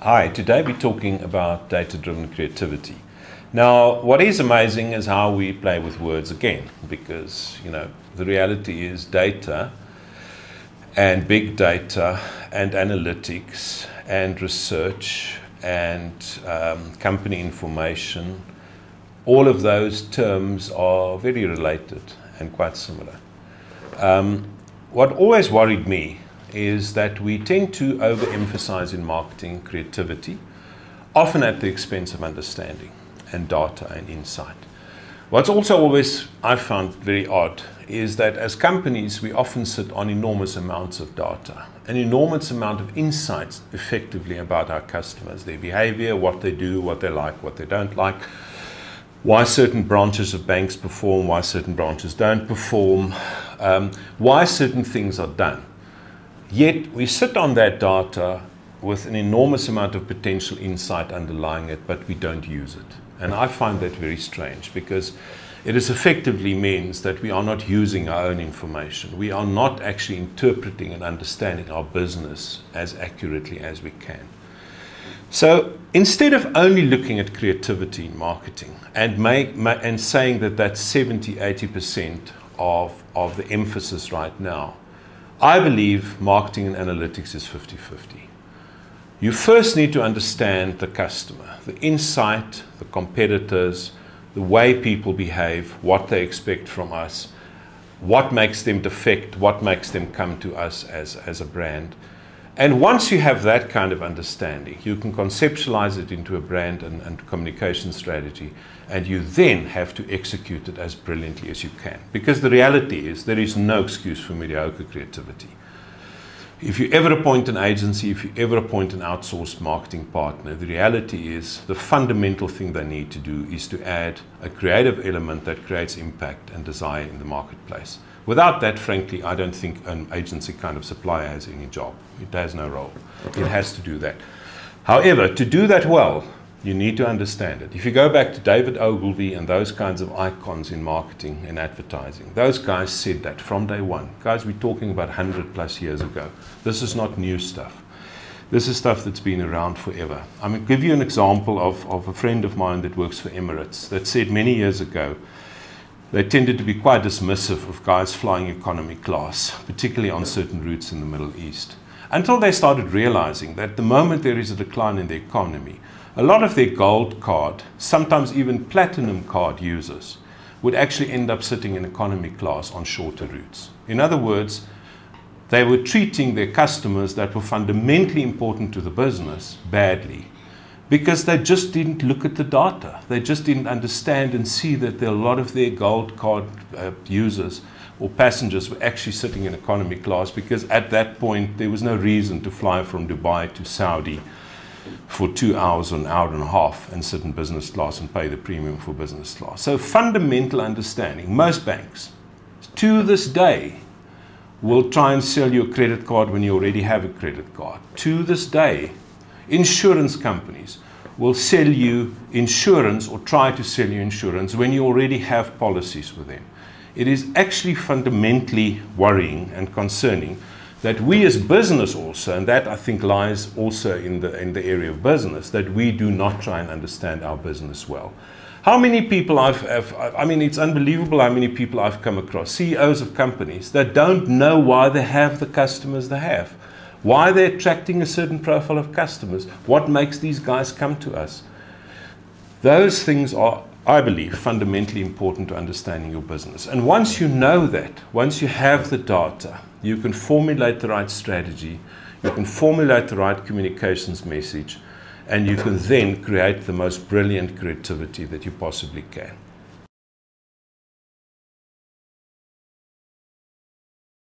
Hi, today we're talking about data-driven creativity. Now, what is amazing is how we play with words again, because, the reality is data and big data and analytics and research and company information, all of those terms are very related and quite similar. What always worried me is that we tend to overemphasize in marketing creativity, often at the expense of understanding and data and insight. What's also always I've found very odd is that as companies we often sit on enormous amounts of data, an enormous amount of insights effectively about our customers, their behavior, what they do, what they like, what they don't like, why certain branches of banks perform, why certain branches don't perform, why certain things are done. Yet we sit on that data with an enormous amount of potential insight underlying it, but we don't use it. And I find that very strange, because it is effectively means that we are not using our own information. We are not actually interpreting and understanding our business as accurately as we can. So instead of only looking at creativity in marketing and saying that that's 70–80% of the emphasis right now, I believe marketing and analytics is 50–50. You first need to understand the customer, the insight, the competitors, the way people behave, what they expect from us, what makes them defect, what makes them come to us as a brand. And once you have that kind of understanding, you can conceptualize it into a brand and communication strategy, and you then have to execute it as brilliantly as you can. Because the reality is there is no excuse for mediocre creativity. If you ever appoint an agency, if you ever appoint an outsourced marketing partner, the reality is the fundamental thing they need to do is to add a creative element that creates impact and desire in the marketplace. Without that, frankly, I don't think an agency kind of supplier has any job. It has no role. It has to do that. However, to do that well, you need to understand it. If you go back to David Ogilvy and those kinds of icons in marketing and advertising, those guys said that from day one. Guys, we're talking about 100+ years ago. This is not new stuff. This is stuff that's been around forever. I'm going to give you an example of a friend of mine that works for Emirates that said many years ago they tended to be quite dismissive of guys flying economy class, particularly on certain routes in the Middle East, until they started realizing that the moment there is a decline in the economy, a lot of their gold card, sometimes even platinum card users, would actually end up sitting in economy class on shorter routes. In other words, they were treating their customers that were fundamentally important to the business badly, because they just didn't look at the data. They just didn't understand and see that a lot of their gold card users or passengers were actually sitting in economy class, because at that point there was no reason to fly from Dubai to Saudi for 2 hours or an hour and a half and sit in business class and pay the premium for business class. So fundamental understanding. Most banks to this day will try and sell you a credit card when you already have a credit card. To this day, insurance companies will sell you insurance or try to sell you insurance when you already have policies with them. It is actually fundamentally worrying and concerning that we as business also, and that I think lies also in the area of business, that we do not try and understand our business well. How many people it's unbelievable how many people I've come across, CEOs of companies, that don't know why they have the customers they have, why they're attracting a certain profile of customers, what makes these guys come to us. Those things are, I believe, fundamentally important to understanding your business. And once you know that, once you have the data, you can formulate the right strategy, you can formulate the right communications message, and you can then create the most brilliant creativity that you possibly can.